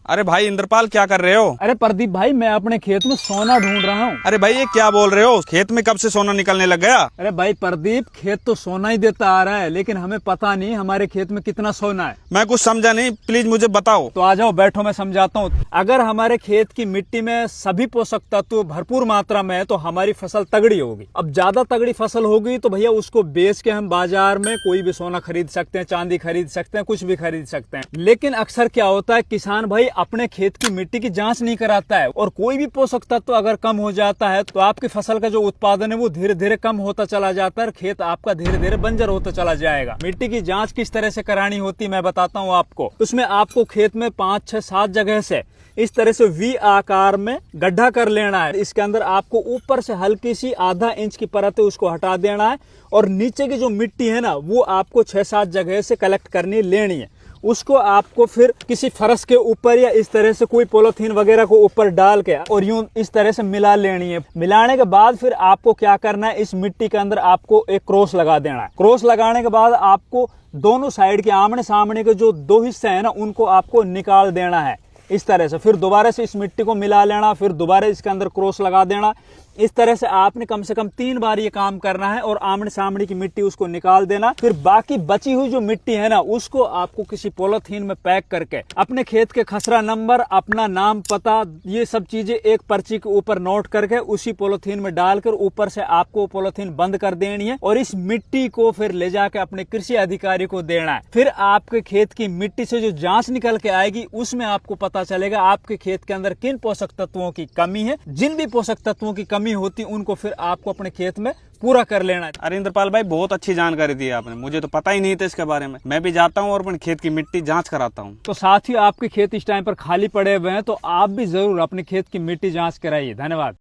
अरे भाई इंद्रपाल, क्या कर रहे हो? अरे प्रदीप भाई, मैं अपने खेत में सोना ढूंढ रहा हूँ। अरे भाई, ये क्या बोल रहे हो? खेत में कब से सोना निकलने लग गया? अरे भाई प्रदीप, खेत तो सोना ही देता आ रहा है, लेकिन हमें पता नहीं हमारे खेत में कितना सोना है। मैं कुछ समझा नहीं, प्लीज मुझे बताओ। तो आ जाओ, बैठो, मैं समझाता हूँ। अगर हमारे खेत की मिट्टी में सभी पोषक तत्व भरपूर मात्रा में है तो हमारी फसल तगड़ी होगी। अब ज्यादा तगड़ी फसल होगी तो भैया उसको बेच के हम बाजार में कोई भी सोना खरीद सकते हैं, चांदी खरीद सकते हैं, कुछ भी खरीद सकते हैं। लेकिन अक्सर क्या होता है, किसान भाई अपने खेत की मिट्टी की जांच नहीं कराता है, और कोई भी पोषक तत्व अगर कम हो जाता है तो आपकी फसल का जो उत्पादन है वो धीरे धीरे कम होता चला जाता है, खेत आपका धीरे धीरे बंजर होता चला जाएगा। मिट्टी की जांच किस तरह से करानी होती है मैं बताता हूँ आपको। उसमें आपको खेत में 5, 6, 7 जगह से इस तरह से वी आकार में गड्ढा कर लेना है। इसके अंदर आपको ऊपर से हल्की सी आधा इंच की परत है उसको हटा देना है, और नीचे की जो मिट्टी है ना वो आपको 6-7 जगह से कलेक्ट करनी लेनी है। उसको आपको फिर किसी फरस के ऊपर या इस तरह से कोई पॉलीथीन वगैरह को ऊपर डाल के और यूं इस तरह से मिला लेनी है। मिलाने के बाद फिर आपको क्या करना है, इस मिट्टी के अंदर आपको एक क्रॉस लगा देना है। क्रॉस लगाने के बाद आपको दोनों साइड के आमने सामने के जो 2 हिस्से हैं ना उनको आपको निकाल देना है इस तरह से। फिर दोबारा से इस मिट्टी को मिला लेना, फिर दोबारा इसके अंदर क्रॉस लगा देना। इस तरह से आपने कम से कम 3 बार ये काम करना है, और आमने सामने की मिट्टी उसको निकाल देना। फिर बाकी बची हुई जो मिट्टी है ना उसको आपको किसी पॉलीथीन में पैक करके अपने खेत के खसरा नंबर, अपना नाम, पता, ये सब चीजें एक पर्ची के ऊपर नोट करके उसी पॉलीथीन में डालकर ऊपर से आपको पॉलीथीन बंद कर देनी है, और इस मिट्टी को फिर ले जाके अपने कृषि अधिकारी को देना है। फिर आपके खेत की मिट्टी से जो जांच निकल के आएगी उसमें आपको पता चलेगा आपके खेत के अंदर किन पोषक तत्वों की कमी है। जिन भी पोषक तत्वों की कमी होती उनको फिर आपको अपने खेत में पूरा कर लेना है। अरे इंद्रपाल भाई, बहुत अच्छी जानकारी दी आपने, मुझे तो पता ही नहीं था इसके बारे में। मैं भी जाता हूँ और अपने खेत की मिट्टी जांच कराता हूँ। तो साथ ही आपके खेत इस टाइम पर खाली पड़े हुए हैं तो आप भी जरूर अपने खेत की मिट्टी जांच कराइए। धन्यवाद।